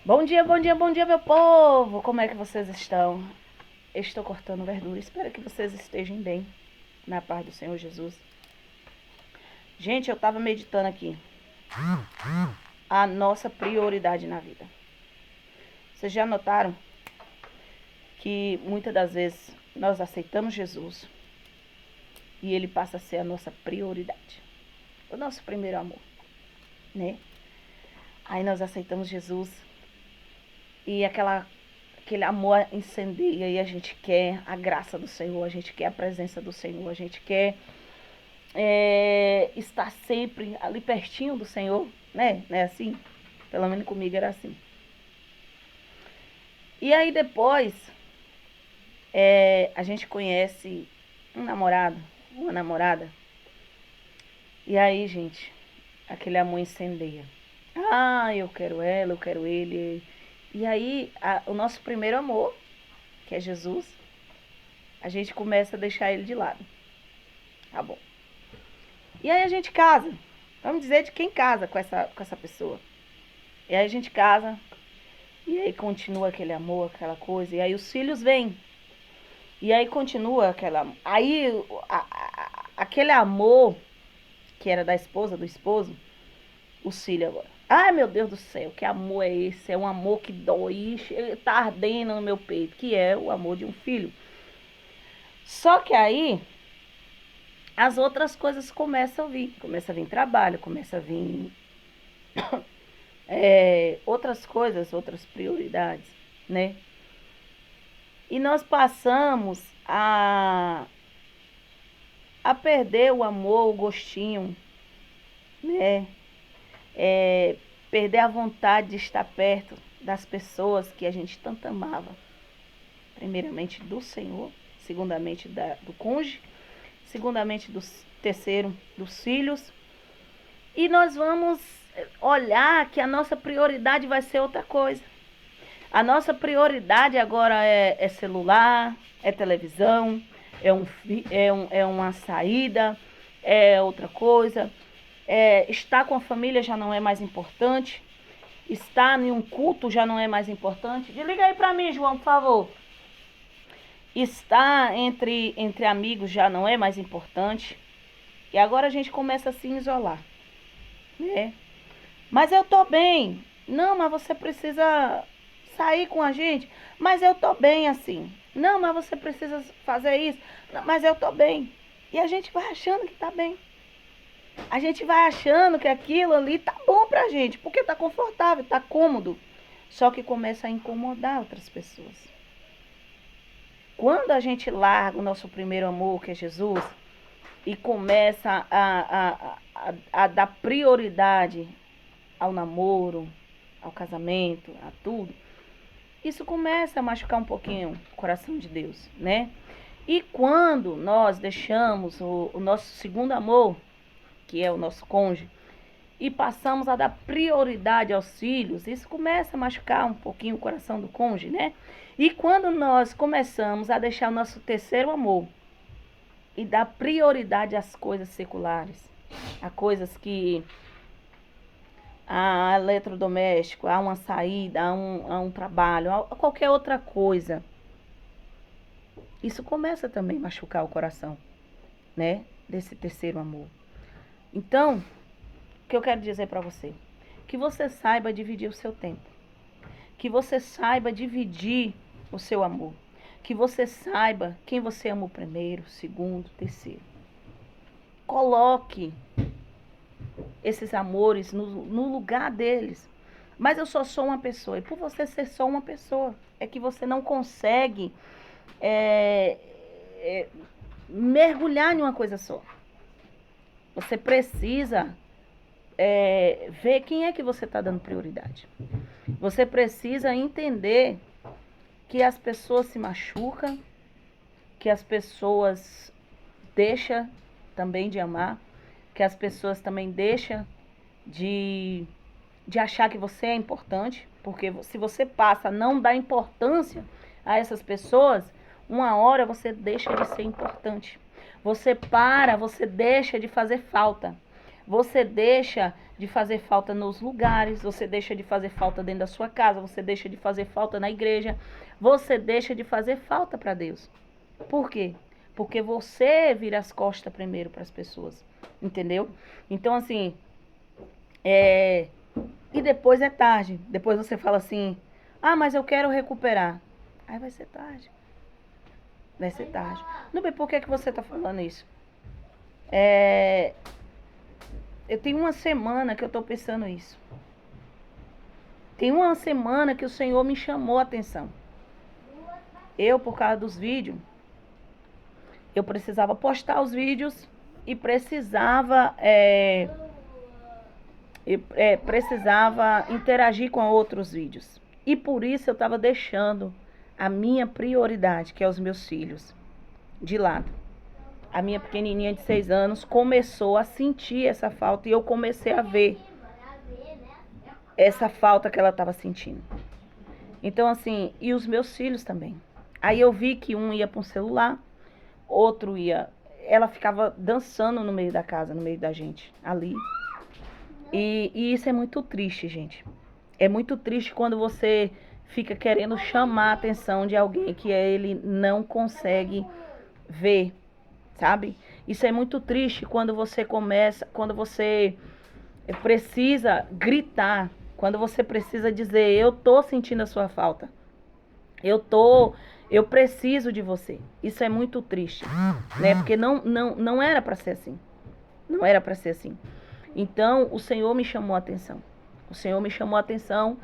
Bom dia, bom dia, bom dia, meu povo! Como é que vocês estão? Eu estou cortando verdura. Espero que vocês estejam bem, na paz do Senhor Jesus. Gente, eu estava meditando aqui. A nossa prioridade na vida. Vocês já notaram que muitas das vezes nós aceitamos Jesus e ele passa a ser a nossa prioridade. O nosso primeiro amor, né? Aí nós aceitamos Jesus e aquele amor incendeia e a gente quer a graça do Senhor, a gente quer a presença do Senhor, a gente quer estar sempre ali pertinho do Senhor, né? Não é assim? Pelo menos comigo era assim. E aí depois a gente conhece um namorado, uma namorada. E aí, gente, aquele amor incendeia. Ah, eu quero ela, eu quero ele. E aí, o nosso primeiro amor, que é Jesus, a gente começa a deixar ele de lado. Tá bom. E aí a gente casa. Vamos dizer de quem casa com essa pessoa. E aí a gente casa. E aí continua aquele amor, aquela coisa. E aí os filhos vêm. E aí continua aquela... Aí aquele amor que era da esposa, do esposo, os filhos agora. Ai, meu Deus do céu, que amor é esse? É um amor que dói, tá ardendo no meu peito. Que é o amor de um filho. Só que aí as outras coisas começam a vir. Começa a vir trabalho, começa a vir outras coisas, outras prioridades, né? E nós passamos a perder o amor, o gostinho, né? Perder a vontade de estar perto das pessoas que a gente tanto amava. Primeiramente do Senhor, segundamente do cônjuge, segundamente terceiro dos filhos. E nós vamos olhar que a nossa prioridade vai ser outra coisa. A nossa prioridade agora é celular, é televisão, é uma saída, é outra coisa. Estar com a família já não é mais importante. Estar em um culto já não é mais importante. Desliga aí pra mim, João, por favor. Estar entre amigos já não é mais importante. E agora a gente começa a se isolar, né? Mas eu tô bem. Não, mas você precisa sair com a gente. Mas eu tô bem assim. Não, mas você precisa fazer isso. Não, mas eu tô bem. E a gente vai achando que tá bem. A gente vai achando que aquilo ali tá bom pra gente, porque tá confortável, tá cômodo. Só que começa a incomodar outras pessoas. Quando a gente larga o nosso primeiro amor, que é Jesus, e começa a dar prioridade ao namoro, ao casamento, a tudo, isso começa a machucar um pouquinho o coração de Deus, né? E quando nós deixamos o nosso segundo amor, que é o nosso cônjuge, e passamos a dar prioridade aos filhos, isso começa a machucar um pouquinho o coração do cônjuge, né? E quando nós começamos a deixar o nosso terceiro amor e dar prioridade às coisas seculares, a coisas que a eletrodoméstico, a uma saída, a um trabalho, a qualquer outra coisa, isso começa também a machucar o coração, né? Desse terceiro amor. Então, o que eu quero dizer para você? Que você saiba dividir o seu tempo. Que você saiba dividir o seu amor. Que você saiba quem você ama o primeiro, segundo, terceiro. Coloque esses amores no lugar deles. Mas eu só sou uma pessoa. E por você ser só uma pessoa, é que você não consegue mergulhar em uma coisa só. Você precisa ver quem é que você está dando prioridade. Você precisa entender que as pessoas se machucam, que as pessoas deixam também de amar, que as pessoas também deixam de achar que você é importante, porque se você passa a não dar importância a essas pessoas, uma hora você deixa de ser importante. Você deixa de fazer falta. Você deixa de fazer falta nos lugares, você deixa de fazer falta dentro da sua casa, você deixa de fazer falta na igreja, você deixa de fazer falta para Deus. Por quê? Porque você vira as costas primeiro para as pessoas, entendeu? Então, assim, e depois é tarde. Depois você fala assim, ah, mas eu quero recuperar. Aí vai ser tarde. Vai ser tarde. Nubia, por que você tá falando isso? Eu tenho uma semana que eu tô pensando isso. Tem uma semana que o Senhor me chamou a atenção. Eu, por causa dos vídeos, eu precisava postar os vídeos e precisava interagir com outros vídeos. E por isso eu estava deixando a minha prioridade, que é os meus filhos, de lado. A minha pequenininha de 6 anos começou a sentir essa falta e eu comecei a ver essa falta que ela estava sentindo. Então, assim, e os meus filhos também. Aí eu vi que um ia para um celular, outro ia... Ela ficava dançando no meio da casa, no meio da gente, ali. E isso é muito triste, gente. É muito triste quando você fica querendo chamar a atenção de alguém que ele não consegue ver, sabe? Isso é muito triste quando você precisa gritar, quando você precisa dizer, eu tô sentindo a sua falta. Eu preciso de você. Isso é muito triste, né? Porque não era para ser assim. Não era para ser assim. Então, o Senhor me chamou a atenção. O Senhor me chamou a atenção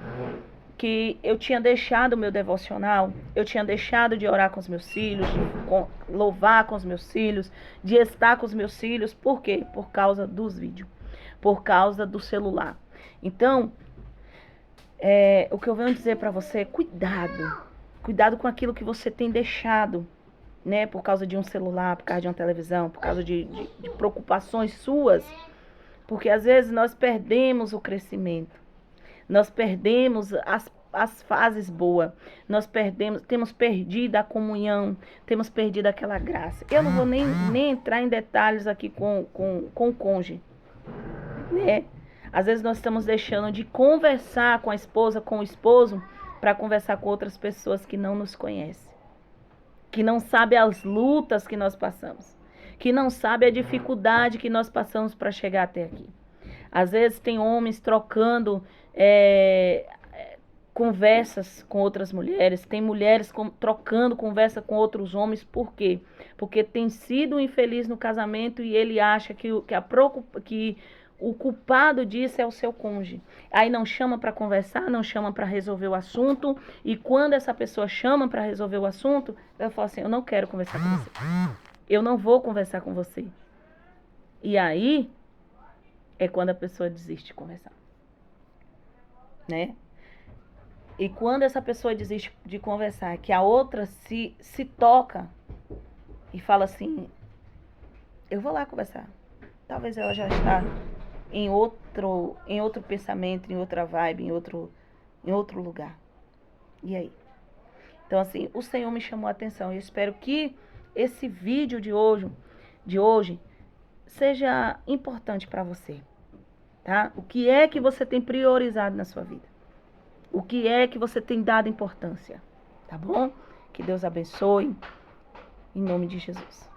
que eu tinha deixado o meu devocional, eu tinha deixado de orar com os meus filhos, de louvar com os meus filhos, de estar com os meus filhos. Por quê? Por causa dos vídeos, por causa do celular. Então, o que eu venho dizer para você é cuidado com aquilo que você tem deixado, né? Por causa de um celular, por causa de uma televisão, por causa de preocupações suas. Porque às vezes nós perdemos o crescimento, nós perdemos as fases boas, temos perdido a comunhão, temos perdido aquela graça. Eu não vou nem entrar em detalhes aqui com o cônjuge, né? Às vezes nós estamos deixando de conversar com a esposa, com o esposo, para conversar com outras pessoas que não nos conhecem, que não sabem as lutas que nós passamos, que não sabem a dificuldade que nós passamos para chegar até aqui. Às vezes tem homens trocando conversas com outras mulheres, tem mulheres trocando conversa com outros homens. Por quê? Porque tem sido infeliz no casamento e ele acha que o culpado disso é o seu cônjuge. Aí não chama para conversar, não chama para resolver o assunto. E quando essa pessoa chama para resolver o assunto, ela fala assim, eu não quero conversar com você. Eu não vou conversar com você. E aí é quando a pessoa desiste de conversar, né? E quando essa pessoa desiste de conversar, que a outra se toca e fala assim, eu vou lá conversar. Talvez ela já está em outro pensamento, em outra vibe, em outro lugar. E aí? Então, assim, o Senhor me chamou a atenção. Eu espero que esse vídeo de hoje seja importante para você, tá? O que é que você tem priorizado na sua vida? O que é que você tem dado importância? Tá bom? Que Deus abençoe. Em nome de Jesus.